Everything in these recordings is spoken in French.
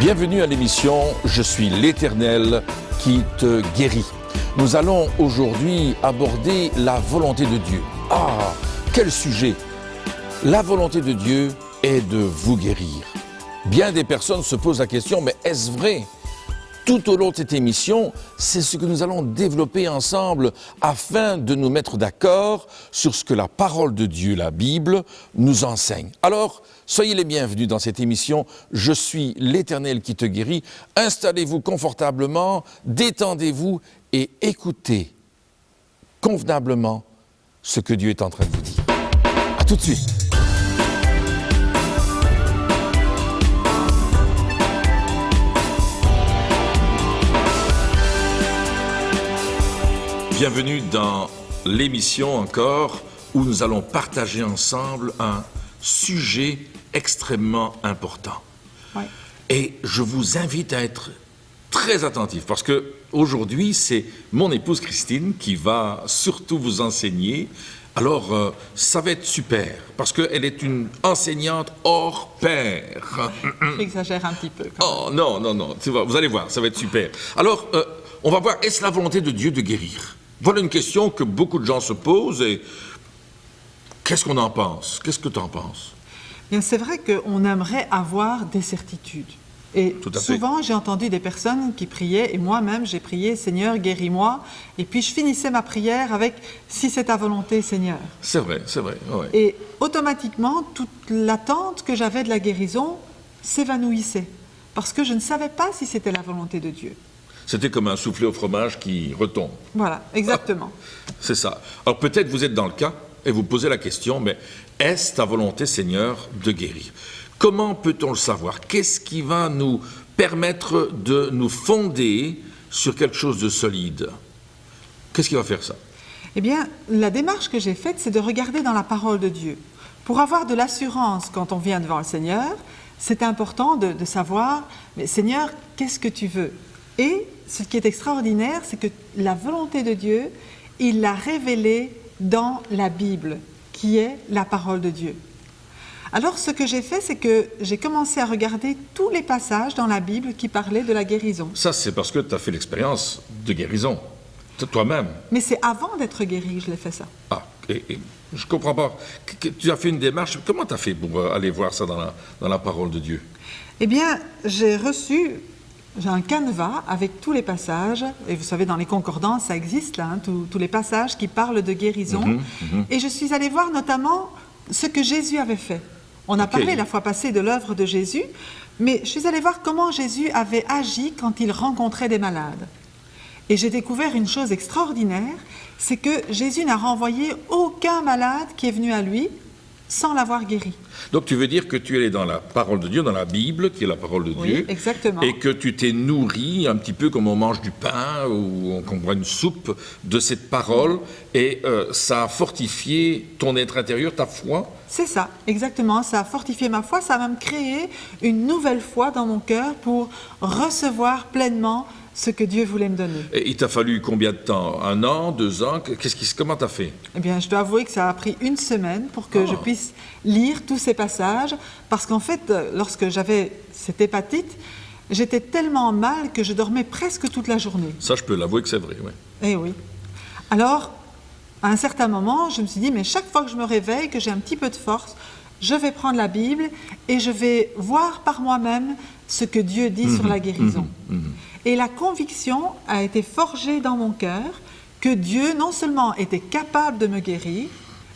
Bienvenue à l'émission « Je suis l'Éternel qui te guérit ». Nous allons aujourd'hui aborder la volonté de Dieu. Ah, quel sujet! La volonté de Dieu est de vous guérir. Bien des personnes se posent la question, mais est-ce vrai? Tout au long de cette émission, c'est ce que nous allons développer ensemble afin de nous mettre d'accord sur ce que la parole de Dieu, la Bible, nous enseigne. Alors, soyez les bienvenus dans cette émission « Je suis l'Éternel qui te guérit ». Installez-vous confortablement, détendez-vous et écoutez convenablement ce que Dieu est en train de vous dire. À tout de suite. Bienvenue dans l'émission encore où nous allons partager ensemble un sujet extrêmement important. Oui. Et je vous invite à être très attentifs parce que aujourd'hui c'est mon épouse Christine qui va surtout vous enseigner. Alors ça va être super parce qu'elle est une enseignante hors pair. J'exagère un petit peu. Oh non, vous allez voir, ça va être super. Alors on va voir, est-ce la volonté de Dieu de guérir? Voilà une question que beaucoup de gens se posent et qu'est-ce qu'on en pense? Qu'est-ce que tu en penses? Bien, c'est vrai qu'on aimerait avoir des certitudes. Et souvent, j'ai entendu des personnes qui priaient, et moi-même, j'ai prié « Seigneur, guéris-moi ». Et puis, je finissais ma prière avec « Si c'est ta volonté, Seigneur ». C'est vrai, ouais. Et automatiquement, toute l'attente que j'avais de la guérison s'évanouissait. Parce que je ne savais pas si c'était la volonté de Dieu. C'était comme un soufflé au fromage qui retombe. Voilà, exactement. C'est ça. Alors peut-être vous êtes dans le cas et vous posez la question, mais est-ce ta volonté, Seigneur, de guérir? Comment peut-on le savoir? Qu'est-ce qui va nous permettre de nous fonder sur quelque chose de solide? Qu'est-ce qui va faire ça? Eh bien, la démarche que j'ai faite, c'est de regarder dans la parole de Dieu. Pour avoir de l'assurance quand on vient devant le Seigneur, c'est important de savoir, mais Seigneur, qu'est-ce que tu veux? Et ce qui est extraordinaire, c'est que la volonté de Dieu, il l'a révélée dans la Bible, qui est la parole de Dieu. Alors, ce que j'ai fait, c'est que j'ai commencé à regarder tous les passages dans la Bible qui parlaient de la guérison. Ça, c'est parce que tu as fait l'expérience de guérison, toi-même. Mais c'est avant d'être guéri que je l'ai fait ça. Ah, et je ne comprends pas. Tu as fait une démarche, comment tu as fait pour aller voir ça dans la parole de Dieu? Eh bien, j'ai un canevas avec tous les passages, et vous savez, dans les concordances, ça existe là, tous les passages qui parlent de guérison. Et je suis allée voir notamment ce que Jésus avait fait. On a parlé la fois passée de l'œuvre de Jésus, mais je suis allée voir comment Jésus avait agi quand il rencontrait des malades. Et j'ai découvert une chose extraordinaire, c'est que Jésus n'a renvoyé aucun malade qui est venu à lui sans l'avoir guéri. Donc tu veux dire que tu es allé dans la parole de Dieu, dans la Bible, qui est la parole de Dieu. Oui, exactement. Et que tu t'es nourri un petit peu comme on mange du pain ou qu'on boit une soupe de cette parole et ça a fortifié ton être intérieur, ta foi. C'est ça, exactement. Ça a fortifié ma foi, ça a même créé une nouvelle foi dans mon cœur pour recevoir pleinement ce que Dieu voulait me donner. Et il t'a fallu combien de temps? 1 an, 2 ans? Comment t'as fait? Eh bien, je dois avouer que ça a pris 1 semaine pour que je puisse lire tous ces passages, parce qu'en fait, lorsque j'avais cette hépatite, j'étais tellement mal que je dormais presque toute la journée. Ça, je peux l'avouer que c'est vrai, oui. Eh oui. Alors, à un certain moment, je me suis dit, mais chaque fois que je me réveille, que j'ai un petit peu de force, je vais prendre la Bible et je vais voir par moi-même ce que Dieu dit sur la guérison. Et la conviction a été forgée dans mon cœur que Dieu non seulement était capable de me guérir,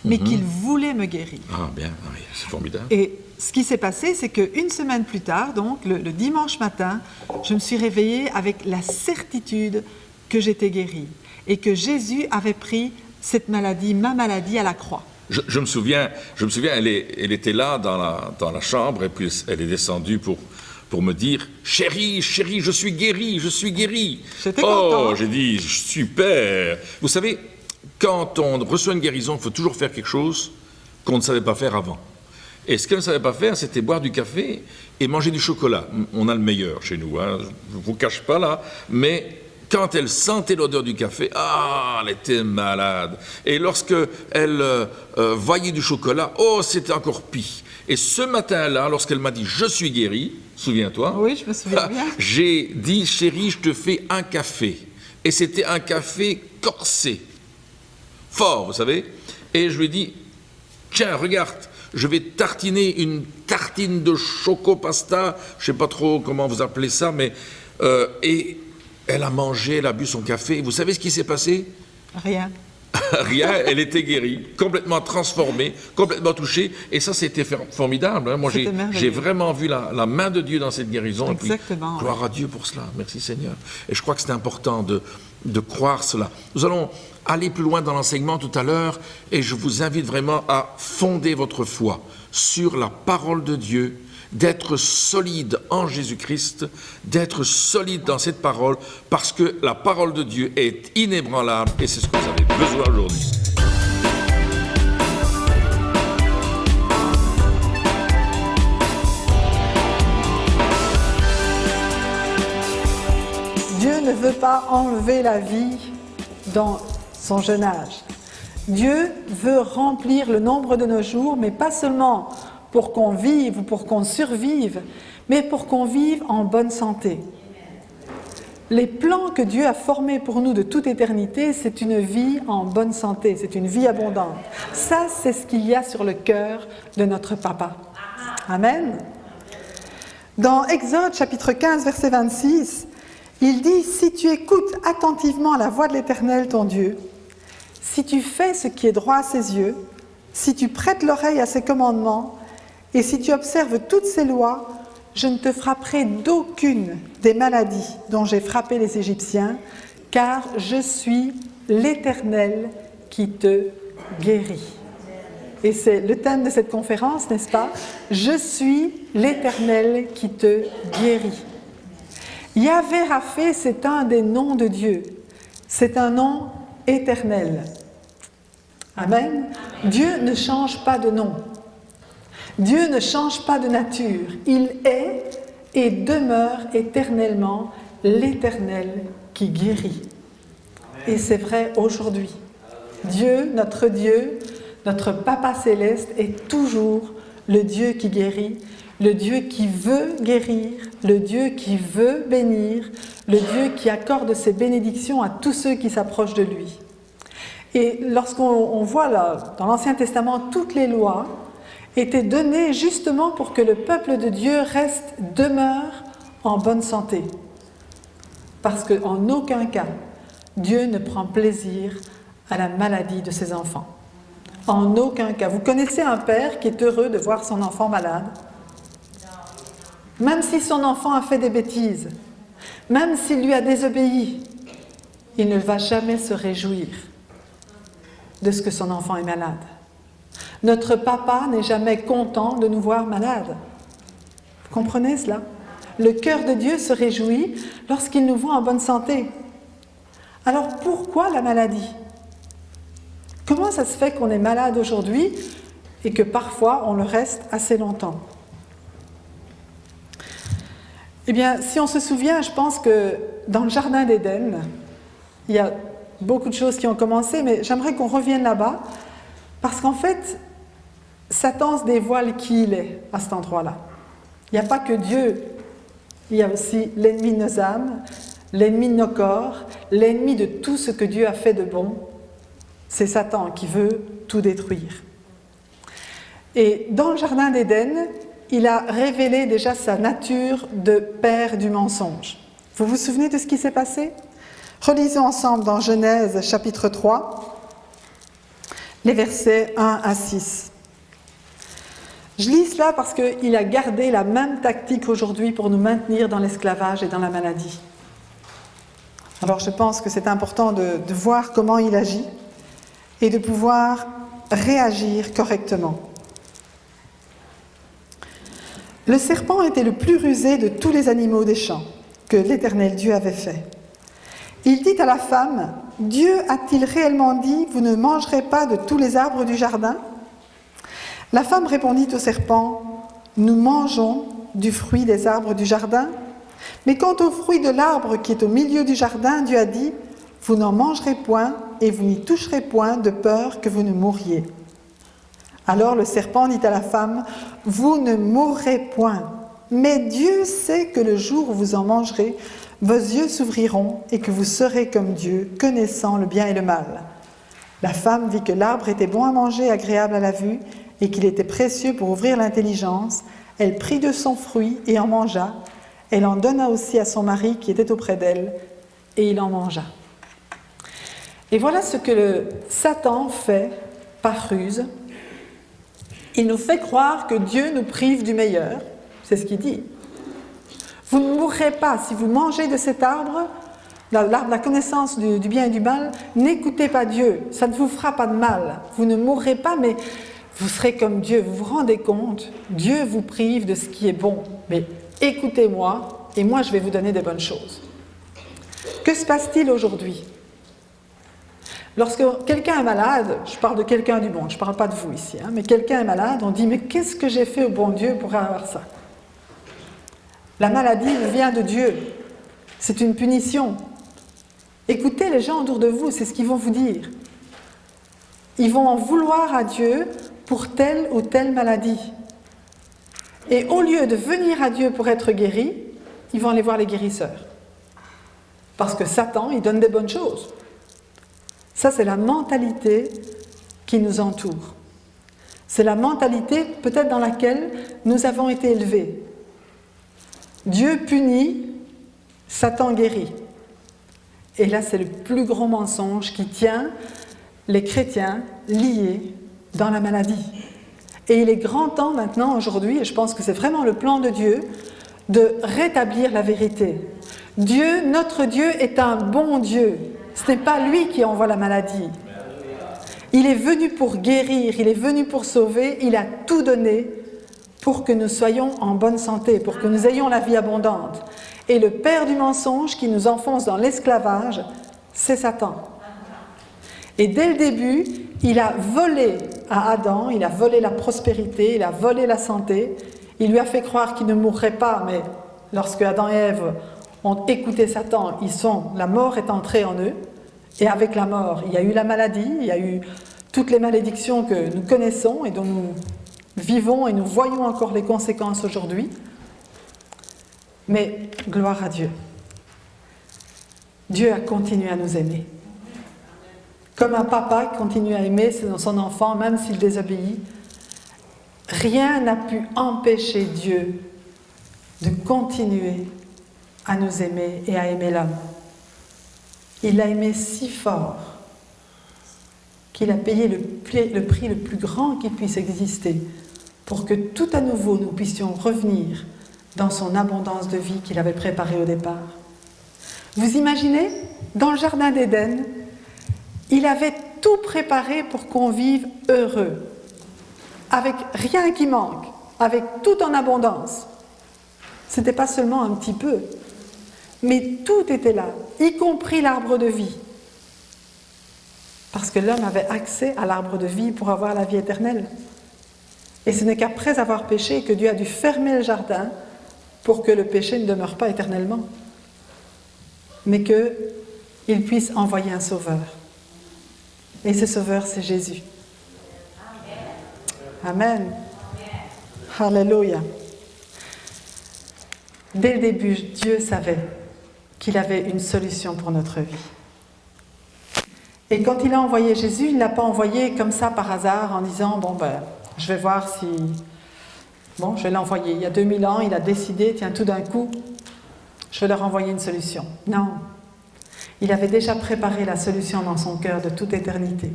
mais qu'il voulait me guérir. Ah bien, oui, c'est formidable. Et ce qui s'est passé, c'est qu'une semaine plus tard, donc le dimanche matin, je me suis réveillée avec la certitude que j'étais guérie et que Jésus avait pris cette maladie, ma maladie, à la croix. Je me souviens, elle était là dans la chambre et puis elle est descendue pour me dire « Chérie, je suis guéri. » J'étais content. Oh, j'ai dit « Super !» Vous savez, quand on reçoit une guérison, il faut toujours faire quelque chose qu'on ne savait pas faire avant. Et ce qu'elle ne savait pas faire, c'était boire du café et manger du chocolat. On a le meilleur chez nous, hein. Je ne vous cache pas là, mais quand elle sentait l'odeur du café, elle était malade. Et lorsque elle voyait du chocolat, c'était encore pire. Et ce matin-là, lorsqu'elle m'a dit « je suis guérie », souviens-toi. Oui, je me souviens bien. J'ai dit, chérie, je te fais un café. Et c'était un café corsé, fort, vous savez. Et je lui ai dit, tiens, regarde, je vais tartiner une tartine de choco-pasta, je ne sais pas trop comment vous appelez ça, mais... et elle a mangé, elle a bu son café. Et vous savez ce qui s'est passé? Rien. Rien, elle était guérie, complètement transformée, complètement touchée. Et ça, c'était formidable. Hein. Moi, j'ai vraiment vu la main de Dieu dans cette guérison. Exactement. Et puis, gloire à Dieu pour cela. Merci Seigneur. Et je crois que c'est important de croire cela. Nous allons aller plus loin dans l'enseignement tout à l'heure. Et je vous invite vraiment à fonder votre foi sur la parole de Dieu, d'être solide en Jésus-Christ, d'être solide dans cette parole, parce que la parole de Dieu est inébranlable et c'est ce que vous avez besoin aujourd'hui. Dieu ne veut pas enlever la vie dans son jeune âge. Dieu veut remplir le nombre de nos jours, mais pas seulement pour qu'on vive ou pour qu'on survive, mais pour qu'on vive en bonne santé. Les plans que Dieu a formés pour nous de toute éternité, c'est une vie en bonne santé, c'est une vie abondante. Ça, c'est ce qu'il y a sur le cœur de notre Papa. Amen. Dans Exode chapitre 15, verset 26, il dit « Si tu écoutes attentivement à la voix de l'Éternel, ton Dieu, si tu fais ce qui est droit à ses yeux, si tu prêtes l'oreille à ses commandements, et si tu observes toutes ces lois, je ne te frapperai d'aucune des maladies dont j'ai frappé les Égyptiens, car je suis l'Éternel qui te guérit. » Et c'est le thème de cette conférence, n'est-ce pas? Je suis l'Éternel qui te guérit. Yahvé Rapha, c'est un des noms de Dieu. C'est un nom éternel. Amen. Dieu ne change pas de nom. Dieu ne change pas de nature. Il est et demeure éternellement l'Éternel qui guérit. Et c'est vrai aujourd'hui. Dieu, notre Papa Céleste est toujours le Dieu qui guérit, le Dieu qui veut guérir, le Dieu qui veut bénir, le Dieu qui accorde ses bénédictions à tous ceux qui s'approchent de lui. Et lorsqu'on voit là, dans l'Ancien Testament, toutes les lois étaient données justement pour que le peuple de Dieu demeure en bonne santé. Parce qu'en aucun cas, Dieu ne prend plaisir à la maladie de ses enfants. En aucun cas. Vous connaissez un père qui est heureux de voir son enfant malade? Même si son enfant a fait des bêtises, même s'il lui a désobéi, il ne va jamais se réjouir de ce que son enfant est malade. Notre papa n'est jamais content de nous voir malades. Vous comprenez cela? Le cœur de Dieu se réjouit lorsqu'il nous voit en bonne santé. Alors pourquoi la maladie? Comment ça se fait qu'on est malade aujourd'hui et que parfois on le reste assez longtemps? Eh bien, si on se souvient, je pense que dans le Jardin d'Éden, il y a beaucoup de choses qui ont commencé, mais j'aimerais qu'on revienne là-bas, parce qu'en fait, Satan se dévoile qui il est à cet endroit-là. Il n'y a pas que Dieu, il y a aussi l'ennemi de nos âmes, l'ennemi de nos corps, l'ennemi de tout ce que Dieu a fait de bon. C'est Satan qui veut tout détruire. Et dans le Jardin d'Éden, il a révélé déjà sa nature de père du mensonge. Vous vous souvenez de ce qui s'est passé? Relisons ensemble dans Genèse chapitre 3, les versets 1 à 6. Je lis cela parce qu'il a gardé la même tactique aujourd'hui pour nous maintenir dans l'esclavage et dans la maladie. Alors je pense que c'est important de voir comment il agit et de pouvoir réagir correctement. Le serpent était le plus rusé de tous les animaux des champs que l'Éternel Dieu avait fait. Il dit à la femme, « Dieu a-t-il réellement dit, vous ne mangerez pas de tous les arbres du jardin ?» La femme répondit au serpent, « Nous mangeons du fruit des arbres du jardin, mais quant au fruit de l'arbre qui est au milieu du jardin, Dieu a dit, « Vous n'en mangerez point et vous n'y toucherez point de peur que vous ne mouriez. » Alors le serpent dit à la femme, « Vous ne mourrez point, Mais Dieu sait que le jour où vous en mangerez, vos yeux s'ouvriront et que vous serez comme Dieu, connaissant le bien et le mal. » La femme vit que l'arbre était bon à manger, agréable à la vue, et qu'il était précieux pour ouvrir l'intelligence. Elle prit de son fruit et en mangea. Elle en donna aussi à son mari qui était auprès d'elle, et il en mangea. Et voilà ce que Satan fait par ruse. Il nous fait croire que Dieu nous prive du meilleur. C'est ce qu'il dit. Vous ne mourrez pas si vous mangez de cet arbre, l'arbre de la connaissance du bien et du mal. N'écoutez pas Dieu, ça ne vous fera pas de mal. Vous ne mourrez pas, mais vous serez comme Dieu. Vous vous rendez compte? Dieu vous prive de ce qui est bon. Mais écoutez-moi, et moi je vais vous donner des bonnes choses. Que se passe-t-il aujourd'hui? Lorsque quelqu'un est malade, je parle de quelqu'un du monde, je ne parle pas de vous ici, mais quelqu'un est malade, on dit « mais qu'est-ce que j'ai fait au bon Dieu pour avoir ça ?» La maladie vient de Dieu, c'est une punition. Écoutez les gens autour de vous, c'est ce qu'ils vont vous dire. Ils vont en vouloir à Dieu pour telle ou telle maladie. Et au lieu de venir à Dieu pour être guéris, ils vont aller voir les guérisseurs. Parce que Satan, il donne des bonnes choses. Ça, c'est la mentalité qui nous entoure. C'est la mentalité peut-être dans laquelle nous avons été élevés. Dieu punit, Satan guérit. Et là, c'est le plus grand mensonge qui tient les chrétiens liés dans la maladie. Et il est grand temps maintenant, aujourd'hui, et je pense que c'est vraiment le plan de Dieu, de rétablir la vérité. Dieu, notre Dieu, est un bon Dieu. Ce n'est pas lui qui envoie la maladie. Il est venu pour guérir, il est venu pour sauver, il a tout donné pour que nous soyons en bonne santé, pour que nous ayons la vie abondante. Et le père du mensonge qui nous enfonce dans l'esclavage, c'est Satan. Et dès le début, il a volé à Adam, il a volé la prospérité, il a volé la santé, il lui a fait croire qu'il ne mourrait pas, mais lorsque Adam et Ève ont écouté Satan, la mort est entrée en eux, et avec la mort, il y a eu la maladie, il y a eu toutes les malédictions que nous connaissons et dont nous vivons et nous voyons encore les conséquences aujourd'hui. Mais gloire à Dieu. Dieu a continué à nous aimer. Comme un papa continue à aimer son enfant, même s'il désobéit, rien n'a pu empêcher Dieu de continuer à nous aimer et à aimer l'homme. Il l'a aimé si fort qu'il a payé le prix le plus grand qui puisse exister pour que tout à nouveau nous puissions revenir dans son abondance de vie qu'il avait préparée au départ. Vous imaginez, dans le jardin d'Éden, il avait tout préparé pour qu'on vive heureux, avec rien qui manque, avec tout en abondance. Ce n'était pas seulement un petit peu, mais tout était là, y compris l'arbre de vie. Parce que l'homme avait accès à l'arbre de vie pour avoir la vie éternelle. Et ce n'est qu'après avoir péché que Dieu a dû fermer le jardin pour que le péché ne demeure pas éternellement, mais qu'il puisse envoyer un sauveur. Et ce sauveur, c'est Jésus. Amen. Alléluia. Dès le début, Dieu savait qu'il avait une solution pour notre vie. Et quand il a envoyé Jésus, il ne l'a pas envoyé comme ça par hasard en disant « je vais voir si... je vais l'envoyer. Il y a 2000 ans, il a décidé, tiens, tout d'un coup, je vais leur envoyer une solution. » Non. Il avait déjà préparé la solution dans son cœur de toute éternité.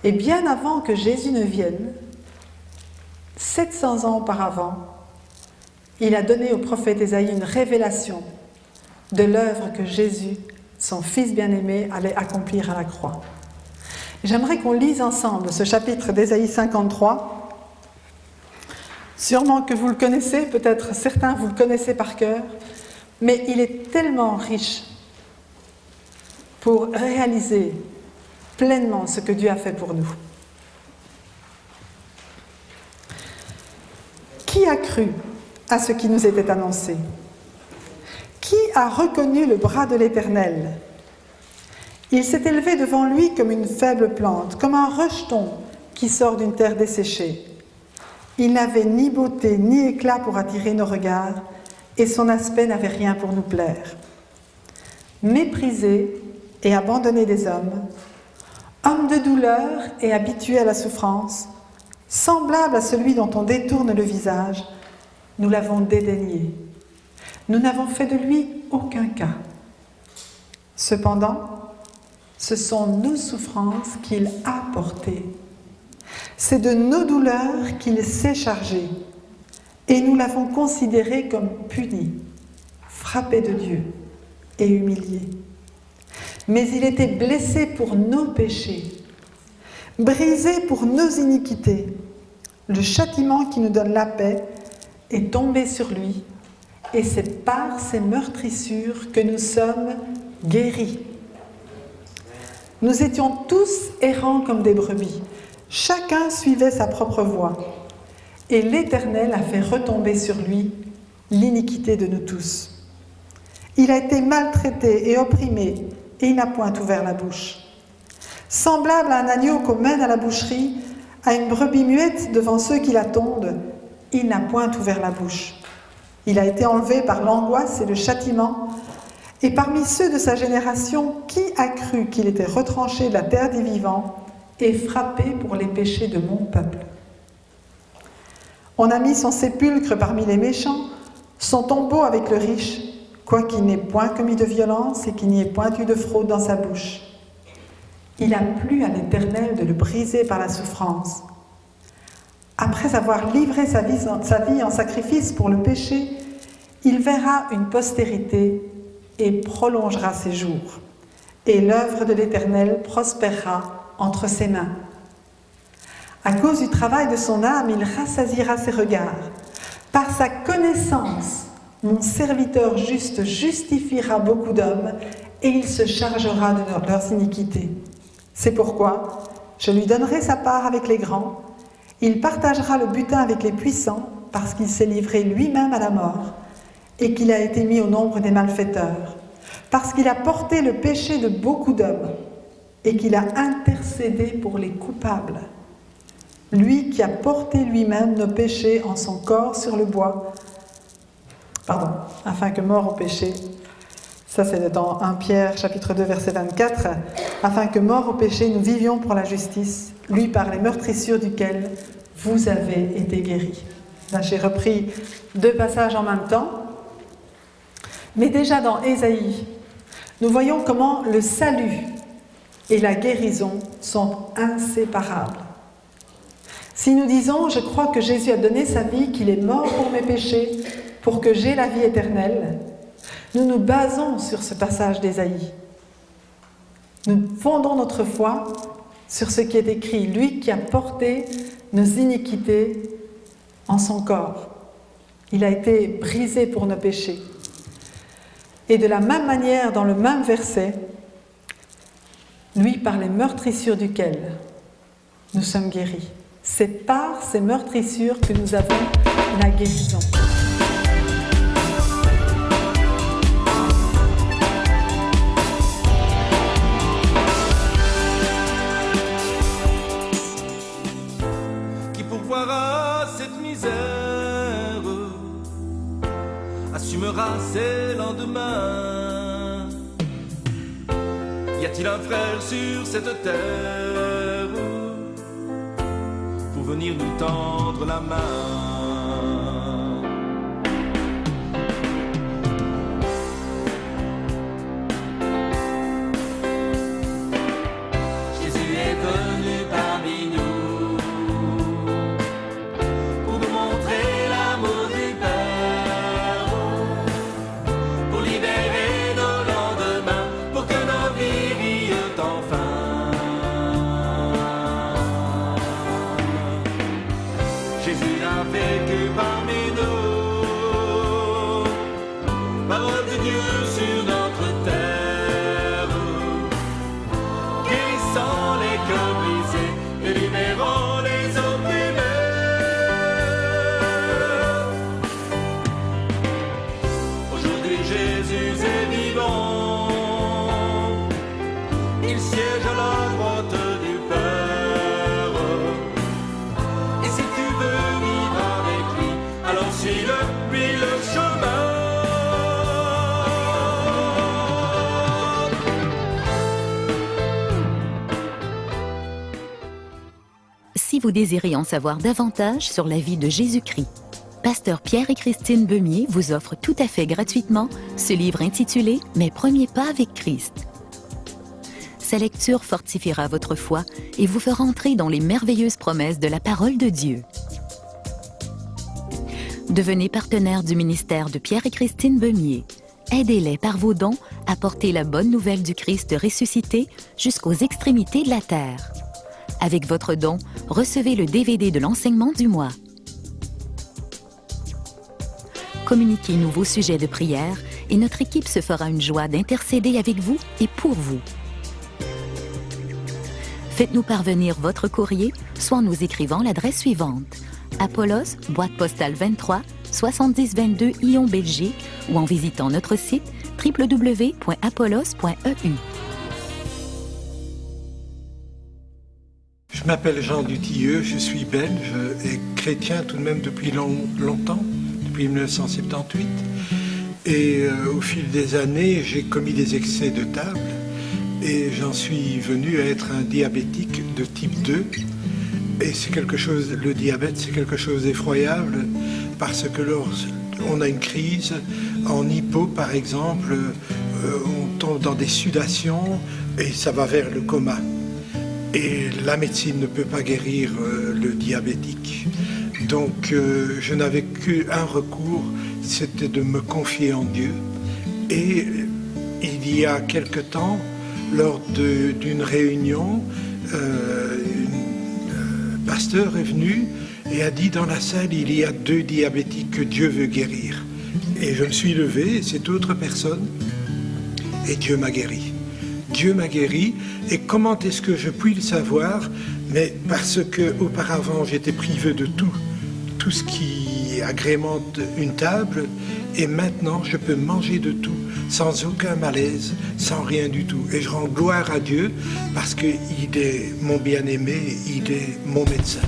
Et bien avant que Jésus ne vienne, 700 ans auparavant, il a donné au prophète Ésaïe une révélation de l'œuvre que Jésus, son Fils bien-aimé, allait accomplir à la croix. J'aimerais qu'on lise ensemble ce chapitre d'Ésaïe 53. Sûrement que vous le connaissez, peut-être certains vous le connaissez par cœur, mais il est tellement riche pour réaliser pleinement ce que Dieu a fait pour nous. Qui a cru à ce qui nous était annoncé? Qui a reconnu le bras de l'Éternel? Il s'est élevé devant lui comme une faible plante, comme un rejeton qui sort d'une terre desséchée. Il n'avait ni beauté ni éclat pour attirer nos regards, et son aspect n'avait rien pour nous plaire. Méprisé et abandonné des hommes, homme de douleur et habitué à la souffrance, semblable à celui dont on détourne le visage, nous l'avons dédaigné. Nous n'avons fait de lui aucun cas. Cependant, ce sont nos souffrances qu'il a portées. C'est de nos douleurs qu'il s'est chargé, et nous l'avons considéré comme puni, frappé de Dieu et humilié. Mais il était blessé pour nos péchés, brisé pour nos iniquités. Le châtiment qui nous donne la paix est tombé sur lui, et c'est par ses meurtrissures que nous sommes guéris. Nous étions tous errants comme des brebis, chacun suivait sa propre voie, et l'Éternel a fait retomber sur lui l'iniquité de nous tous. Il a été maltraité et opprimé, et il n'a point ouvert la bouche. Semblable à un agneau qu'on mène à la boucherie, à une brebis muette devant ceux qui la tondent, il n'a point ouvert la bouche. Il a été enlevé par l'angoisse et le châtiment, et parmi ceux de sa génération, qui a cru qu'il était retranché de la terre des vivants et frappé pour les péchés de mon peuple? On a mis son sépulcre parmi les méchants, son tombeau avec le riche, quoiqu'il n'ait point commis de violence et qu'il n'y ait point eu de fraude dans sa bouche. Il a plu à l'Éternel de le briser par la souffrance. Après avoir livré sa vie en sacrifice pour le péché, il verra une postérité et prolongera ses jours. Et l'œuvre de l'Éternel prospérera entre ses mains. À cause du travail de son âme, il rassasiera ses regards. Par sa connaissance, mon serviteur juste justifiera beaucoup d'hommes et il se chargera de leurs iniquités. C'est pourquoi je lui donnerai sa part avec les grands. Il partagera le butin avec les puissants parce qu'il s'est livré lui-même à la mort et qu'il a été mis au nombre des malfaiteurs, parce qu'il a porté le péché de beaucoup d'hommes et qu'il a intercédé pour les coupables. Lui qui a porté lui-même nos péchés en son corps sur le bois, afin que mort au péché, ça c'est dans 1 Pierre chapitre 2 verset 24, afin que mort au péché nous vivions pour la justice, lui par les meurtrissures duquel vous avez été guéris. Là j'ai repris 2 passages en même temps, mais déjà dans Ésaïe, nous voyons comment le salut et la guérison sont inséparables. Si nous disons « Je crois que Jésus a donné sa vie, qu'il est mort pour mes péchés, pour que j'aie la vie éternelle », nous nous basons sur ce passage d'Ésaïe. Nous fondons notre foi sur ce qui est écrit, lui qui a porté nos iniquités en son corps. Il a été brisé pour nos péchés. Et de la même manière, dans le même verset, lui par les meurtrissures duquel nous sommes guéris. C'est par ces meurtrissures que nous avons la guérison. Qui pourvoira cette misère, assumera ses lendemains. Y a-t-il un frère sur cette terre pour venir nous tendre la main? Jésus est venu parmi nous pour nous montrer l'amour du Père, pour libérer nos lendemains, pour que nos vies brillent enfin. Jésus n'a vécu parmi nous, parole de Dieu sur notre terre, guérissant les cœurs brisés et libérant les opprimés. Aujourd'hui Jésus est vivant, il siège à la droite du Père. Et si tu veux vivre si vous désirez en savoir davantage sur la vie de Jésus-Christ. Pasteur Pierre et Christine Beumier vous offrent tout à fait gratuitement ce livre intitulé « Mes premiers pas avec Christ ». Sa lecture fortifiera votre foi et vous fera entrer dans les merveilleuses promesses de la parole de Dieu. Devenez partenaire du ministère de Pierre et Christine Beumier. Aidez-les par vos dons à porter la bonne nouvelle du Christ ressuscité jusqu'aux extrémités de la terre. Avec votre don, recevez le DVD de l'enseignement du mois. Communiquez-nous vos sujets de prière et notre équipe se fera une joie d'intercéder avec vous et pour vous. Faites-nous parvenir votre courrier, soit en nous écrivant l'adresse suivante: Apollos, boîte postale 23, 7022 Lyon, Belgique, ou en visitant notre site www.apollos.eu. Je m'appelle Jean Dutilleux, je suis belge et chrétien tout de même depuis longtemps, depuis 1978. Et au fil des années, j'ai commis des excès de table et j'en suis venu à être un diabétique de type 2. Et c'est quelque chose, le diabète, c'est quelque chose d'effroyable parce que lorsqu'on a une crise, en hypo par exemple, on tombe dans des sudations et ça va vers le coma. Et la médecine ne peut pas guérir le diabétique. Donc je n'avais qu'un recours, c'était de me confier en Dieu. Et il y a quelque temps, lors d'une réunion, pasteur est venu et a dit dans la salle, il y a 2 diabétiques que Dieu veut guérir. Et je me suis levé, et cette autre personne, et Dieu m'a guéri. Dieu m'a guéri, et comment est-ce que je puis le savoir? Mais parce que auparavant j'étais privé de tout ce qui agrémente une table, et maintenant je peux manger de tout, sans aucun malaise, sans rien du tout. Et je rends gloire à Dieu, parce qu'il est mon bien-aimé, il est mon médecin.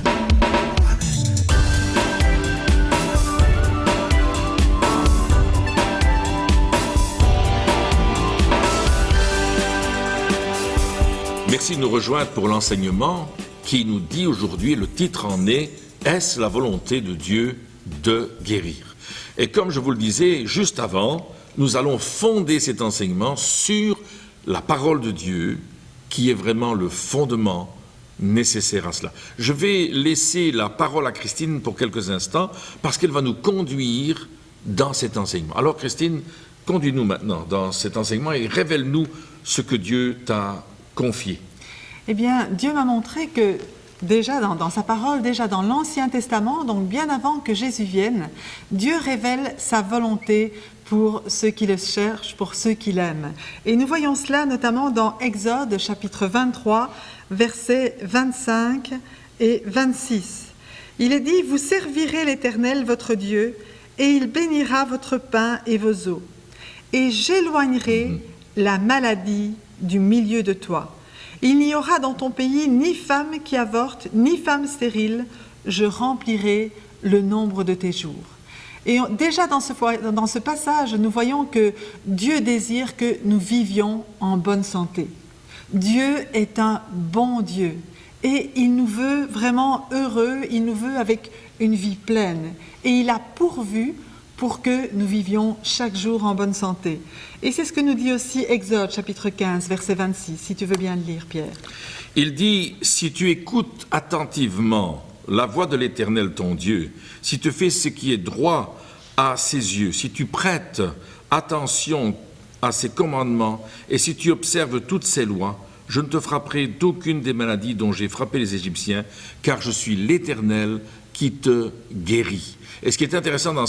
Merci de nous rejoindre pour l'enseignement qui nous dit aujourd'hui, le titre en est « Est-ce la volonté de Dieu de guérir ?» Et comme je vous le disais juste avant, nous allons fonder cet enseignement sur la parole de Dieu qui est vraiment le fondement nécessaire à cela. Je vais laisser la parole à Christine pour quelques instants parce qu'elle va nous conduire dans cet enseignement. Alors Christine, conduis-nous maintenant dans cet enseignement et révèle-nous ce que Dieu t'a confié. Eh bien, Dieu m'a montré que déjà dans sa parole, déjà dans l'Ancien Testament, donc bien avant que Jésus vienne, Dieu révèle sa volonté pour ceux qui le cherchent, pour ceux qui l'aiment. Et nous voyons cela notamment dans Exode, chapitre 23, versets 25 et 26. Il est dit « Vous servirez l'Éternel votre Dieu, et il bénira votre pain et vos eaux. Et j'éloignerai la maladie du milieu de toi. Il n'y aura dans ton pays ni femme qui avorte, ni femme stérile. Je remplirai le nombre de tes jours. » Et déjà dans ce passage, nous voyons que Dieu désire que nous vivions en bonne santé. Dieu est un bon Dieu et il nous veut vraiment heureux, il nous veut avec une vie pleine. Et il a pourvu pour que nous vivions chaque jour en bonne santé. Et c'est ce que nous dit aussi Exode, chapitre 15, verset 26, si tu veux bien le lire, Pierre. Il dit, si tu écoutes attentivement la voix de l'Éternel ton Dieu, si tu fais ce qui est droit à ses yeux, si tu prêtes attention à ses commandements et si tu observes toutes ses lois, je ne te frapperai d'aucune des maladies dont j'ai frappé les Égyptiens, car je suis l'Éternel qui te guérit. Et ce qui est intéressant dans